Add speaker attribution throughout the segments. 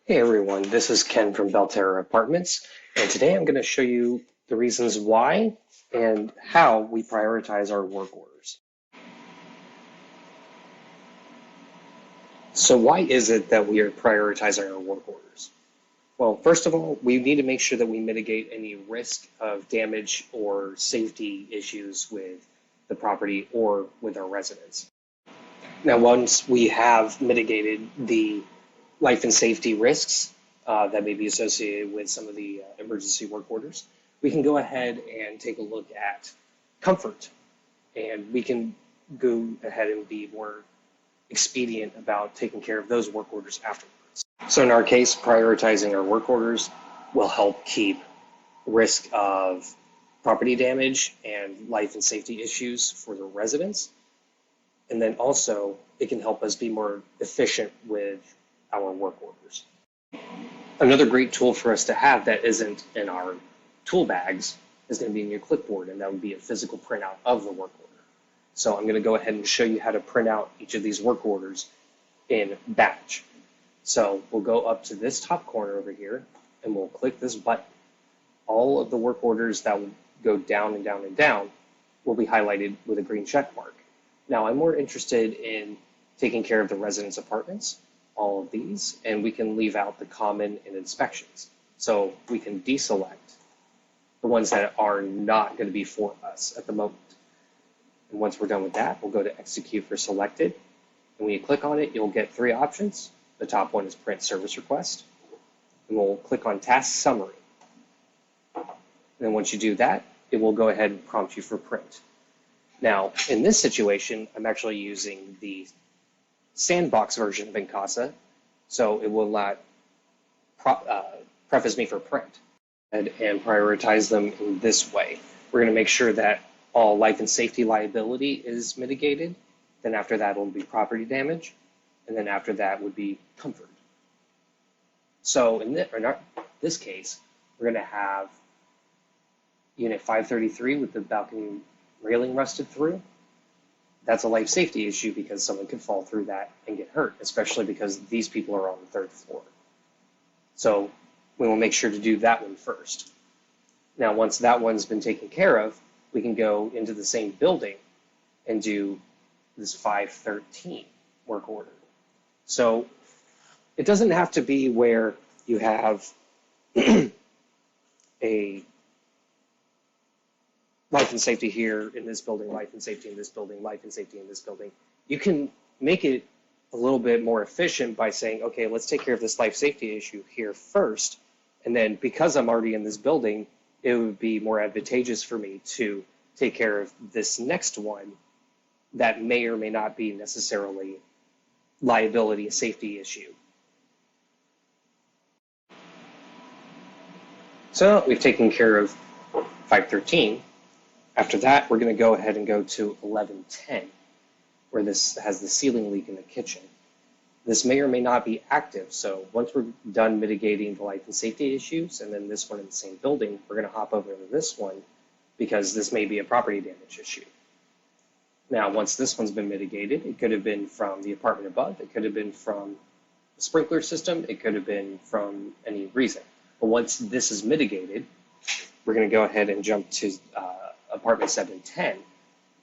Speaker 1: Hey everyone, this is Ken from Belterra Apartments, and today I'm going to show you the reasons why and how we prioritize our work orders. So why is it that we are prioritizing our work orders? Well, first of all, we need to make sure that we mitigate any risk of damage or safety issues with the property or with our residents. Now, once we have mitigated the life and safety risks that may be associated with some of the emergency work orders, we can go ahead and take a look at comfort, and we can go ahead and be more expedient about taking care of those work orders afterwards. So in our case, prioritizing our work orders will help keep risk of property damage and life and safety issues for the residents. And then also, it can help us be more efficient with our work orders. Another great tool for us to have that isn't in our tool bags is going to be in your clipboard, and that would be a physical printout of the work order. So I'm going to go ahead and show you how to print out each of these work orders in batch. So we'll go up to this top corner over here, and we'll click this button. All of the work orders that will go down and down and down will be highlighted with a green check mark. Now I'm more interested in taking care of the residents' apartments, all of these, and we can leave out the common and inspections. So we can deselect the ones that are not going to be for us at the moment. And once we're done with that, we'll go to execute for selected. And when you click on it, you'll get three options. The top one is print service request. And we'll click on task summary. And then once you do that, it will go ahead and prompt you for print. Now, in this situation, I'm actually using the sandbox version of Incasa, so it will not preface me for print and prioritize them in this way. We're going to make sure that all life and safety liability is mitigated. Then after that will be property damage, and then after that would be comfort. So in this case, we're going to have unit 533 with the balcony railing rusted through. That's a life safety issue because someone could fall through that and get hurt, especially because these people are on the third floor. So we will make sure to do that one first. Now, once that one's been taken care of, we can go into the same building and do this 513 work order. So it doesn't have to be where you have a life and safety here in this building, life and safety in this building, life and safety in this building. You can make it a little bit more efficient by saying, okay, let's take care of this life safety issue here first. And then because I'm already in this building, it would be more advantageous for me to take care of this next one that may or may not be necessarily liability, a safety issue. So we've taken care of 513. After that, we're going to go ahead and go to 1110, where this has the ceiling leak in the kitchen. This may or may not be active, so once we're done mitigating the life and safety issues, and then this one in the same building, we're going to hop over to this one because this may be a property damage issue. Now, once this one's been mitigated, it could have been from the apartment above, it could have been from the sprinkler system, it could have been from any reason. But once this is mitigated, we're going to go ahead and jump to apartment 710,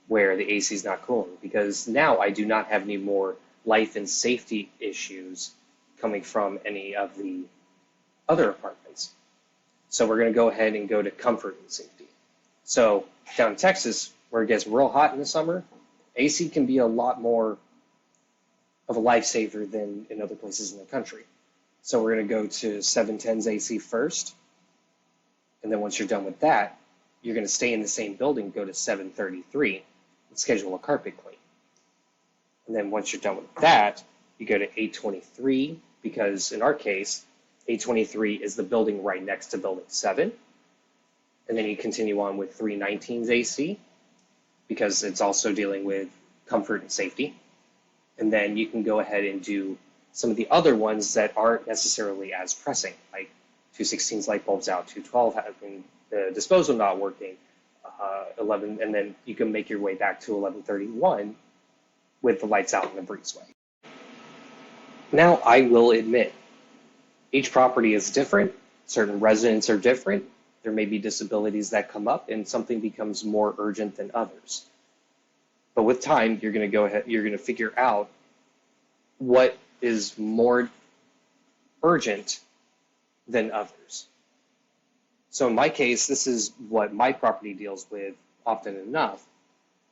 Speaker 1: where the AC is not cooling, because now I do not have any more life and safety issues coming from any of the other apartments. So we're going to go ahead and go to comfort and safety. So down in Texas, where it gets real hot in the summer, AC can be a lot more of a lifesaver than in other places in the country. So we're going to go to 710's AC first, and then once you're done with that, you're going to stay in the same building, go to 733, and schedule a carpet clean. And then once you're done with that, you go to 823, because in our case, 823 is the building right next to building 7. And then you continue on with 319's AC, because it's also dealing with comfort and safety. And then you can go ahead and do some of the other ones that aren't necessarily as pressing, like 216's light bulbs out, 212 having the disposal not working, 11, and then you can make your way back to 1131 with the lights out in the breezeway. Now, I will admit, Each property is different. Certain residents are different. There may be disabilities that come up and something becomes more urgent than others. But with time, you're going to go ahead, you're going to figure out what is more urgent than others. So in my case, this is what my property deals with often enough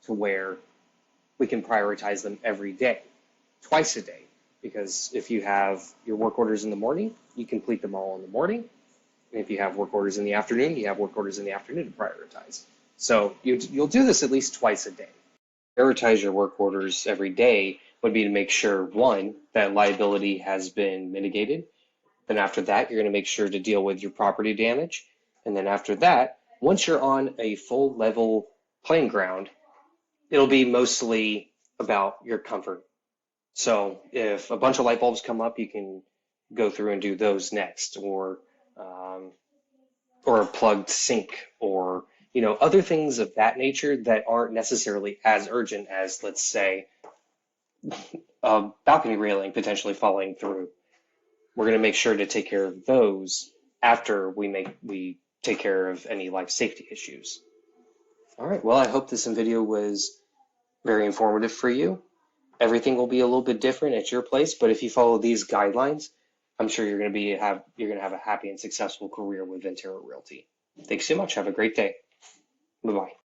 Speaker 1: to where we can prioritize them every day, twice a day. Because if you have your work orders in the morning, you complete them all in the morning. And if you have work orders in the afternoon, you have work orders in the afternoon to prioritize. So you'll do this at least twice a day. Prioritize your work orders every day would be to make sure, one, that liability has been mitigated. Then after that, you're going to make sure to deal with your property damage. And then after that, once you're on a full level playing ground, it'll be mostly about your comfort. So if a bunch of light bulbs come up, you can go through and do those next, or a plugged sink, or other things of that nature that aren't necessarily as urgent as, let's say, a balcony railing potentially falling through. We're going to make sure to take care of those after we take care of any life safety issues. All right, well, I hope this video was very informative for you. Everything will be a little bit different at your place, but if you follow these guidelines, I'm sure you're going to have a happy and successful career with Ventura Realty. Thanks so much. Have a great day. Bye-bye.